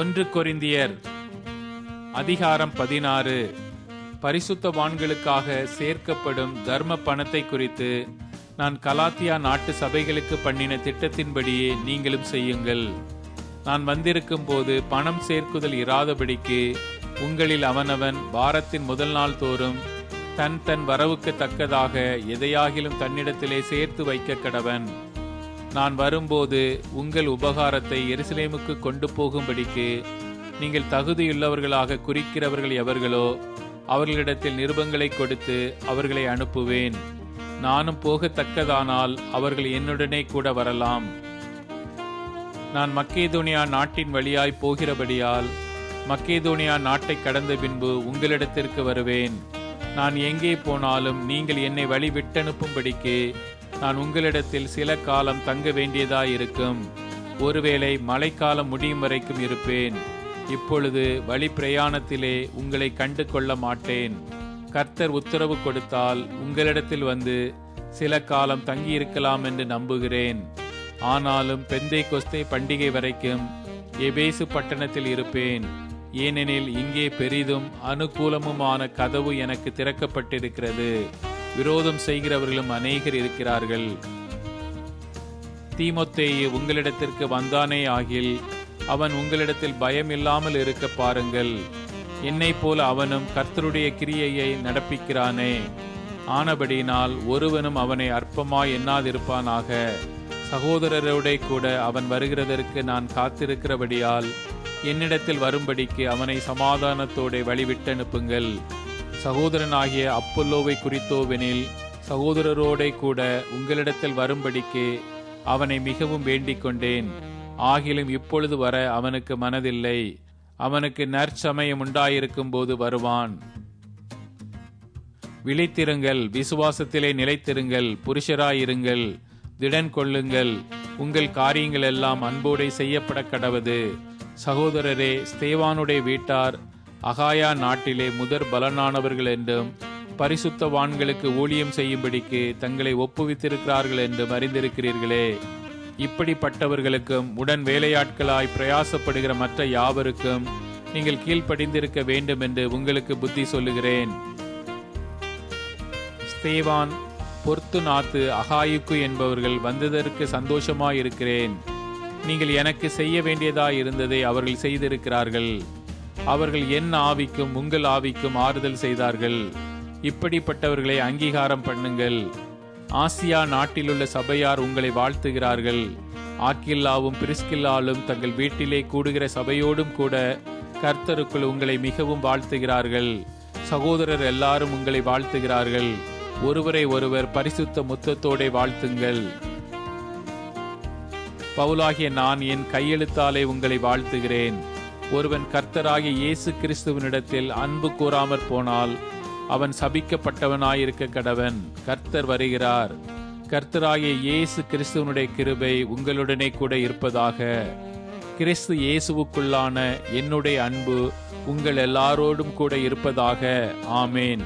1 கொரிந்தியர் அதிகாரம் 16. பரிசுத்தவான்களுக்காக சேர்க்கப்படும் தர்ம பணத்தை குறித்து நான் கலாத்தியா நாட்டு சபைகளுக்கு பண்ணின திட்டத்தின்படியே நீங்களும் செய்யுங்கள். நான் வந்திருக்கும் போது பணம் சேர்க்குதல் இராதபடிக்கு உங்களில் அவனவன் வாரத்தின் முதல் நாள் தோறும் தன் தன் வரவுக்கு தக்கதாக எதையாகிலும் தன்னிடத்திலே சேர்த்து வைக்க கடவன். நான் வரும்போது உங்கள் உபகாரத்தை எருசலேமுக்கு கொண்டு போகும்படிக்கு நீங்கள் தகுதியுள்ளவர்களாக குறிக்கிறவர்கள் எவர்களோ அவர்களிடத்தில் நிருபங்களை கொடுத்து அவர்களை அனுப்புவேன். நானும் போகத்தக்கதானால் அவர்கள் என்னுடனே கூட வரலாம். நான் மக்கேதோனியா நாட்டின் வழியாய் போகிறபடியால் மக்கேதோனியா நாட்டை கடந்த பின்பு உங்களிடத்திற்கு வருவேன். நான் எங்கே போனாலும் நீங்கள் என்னை வழி விட்டனுப்பும்படிக்கு நான் உங்களிடத்தில் சில காலம் தங்க வேண்டியதாயிருக்கும். ஒருவேளை மழைக்காலம் முடியும் வரைக்கும் இருப்பேன். இப்பொழுது வழி பிரயாணத்திலே உங்களை கண்டு கொள்ள மாட்டேன். கர்த்தர் உத்தரவு கொடுத்தால் உங்களிடத்தில் வந்து சில காலம் தங்கியிருக்கலாம் என்று நம்புகிறேன். ஆனாலும் பெந்தைக்கொஸ்தே பண்டிகை வரைக்கும் எபேசு பட்டணத்தில் இருப்பேன். ஏனெனில் இங்கே பெரிதும் அனுகூலமுமான கதவு எனக்கு திறக்கப்பட்டிருக்கிறது. விரோதம் செய்கிறவர்களும் அநேகர் இருக்கிறார்கள். தீமோத்தேயு உங்களிடத்திற்கு வந்தானே ஆகில் அவன் உங்களிடத்தில் பயம் இல்லாமல் இருக்க பாருங்கள். என்னை போல அவனும் கர்த்தருடைய கிரியையை நடப்பிக்கிறானே. ஆனபடியினால் ஒருவனும் அவனை அற்பமாய் எண்ணாதிருப்பானாக. சகோதரரோட கூட அவன் வருகிறதற்கு நான் காத்திருக்கிறபடியால் என்னிடத்தில் வரும்படிக்கு அவனை சமாதானத்தோட வழிவிட்டனுப்புங்கள். சகோதரனாகிய அப்பல்லோவை குறித்தோவெனில் சகோதரரோட கூட உங்களிடத்தில் வரும்படிக்கு அவனை மிகவும் வேண்டிக் கொண்டேன். ஆகிலும் இப்பொழுது வர அவனுக்கு மனதில்லை. அவனுக்கு நற்சமயம் உண்டாயிருக்கும் போது வருவான். விழித்திருங்கள், விசுவாசத்திலே நிலைத்திருங்கள், புருஷராயிருங்கள், திடன் கொள்ளுங்கள். உங்கள் காரியங்கள் எல்லாம் அன்போடே செய்யப்பட கடவது. சகோதரரே, ஸ்தேவானுடைய வீட்டார் அகாயா நாட்டிலே முதற் பலனானவர்கள் என்றும் பரிசுத்தவான்களுக்கு ஊழியம் செய்யும்படிக்கு தங்களை ஒப்புவித்திருக்கிறார்கள் என்றும் அறிந்திருக்கிறீர்களே. இப்படிப்பட்டவர்களுக்கும் உடன் வேலையாட்களாய் பிரயாசப்படுகிற மற்ற யாவருக்கும் நீங்கள் கீழ்ப்படிந்திருக்க வேண்டும் என்று உங்களுக்கு புத்தி சொல்லுகிறேன். ஸ்தேவான், பொர்த்துநாத்து, அகாயுக்கு என்பவர்கள் வந்ததற்கு சந்தோஷமாயிருக்கிறேன். நீங்கள் எனக்கு செய்ய வேண்டியதாயிருந்ததை அவர்கள் செய்திருக்கிறார்கள். அவர்கள் என் ஆவிக்கும் உங்கள் ஆவிக்கும் ஆறுதல் செய்தார்கள். இப்படிப்பட்டவர்களை அங்கீகாரம் பண்ணுங்கள். ஆசியா நாட்டிலுள்ள சபையார் உங்களை வாழ்த்துகிறார்கள். ஆக்கில்லாவும் பிரிஸ்கில்லாலும் தங்கள் வீட்டிலே கூடுகிற சபையோடும் கூட கர்த்தருக்குள் உங்களை மிகவும் வாழ்த்துகிறார்கள். சகோதரர் எல்லாரும் உங்களை வாழ்த்துகிறார்கள். ஒருவரை ஒருவர் பரிசுத்த முத்தத்தோட வாழ்த்துங்கள். பவுலாகிய நான் என் கையெழுத்தாலே உங்களை வாழ்த்துகிறேன். ஒருவன் கர்த்தராகிய இயேசு கிறிஸ்துவனிடத்தில் அன்பு கூறாமற் போனால் அவன் சபிக்கப்பட்டவனாயிருக்க கடவன். கர்த்தர் வருகிறார். கர்த்தராகிய இயேசு கிறிஸ்துவனுடைய கிருபை உங்களுடனே கூட இருப்பதாக. கிறிஸ்து இயேசுவுக்குள்ளான என்னுடைய அன்பு உங்கள் எல்லாரோடும் கூட இருப்பதாக. ஆமேன்.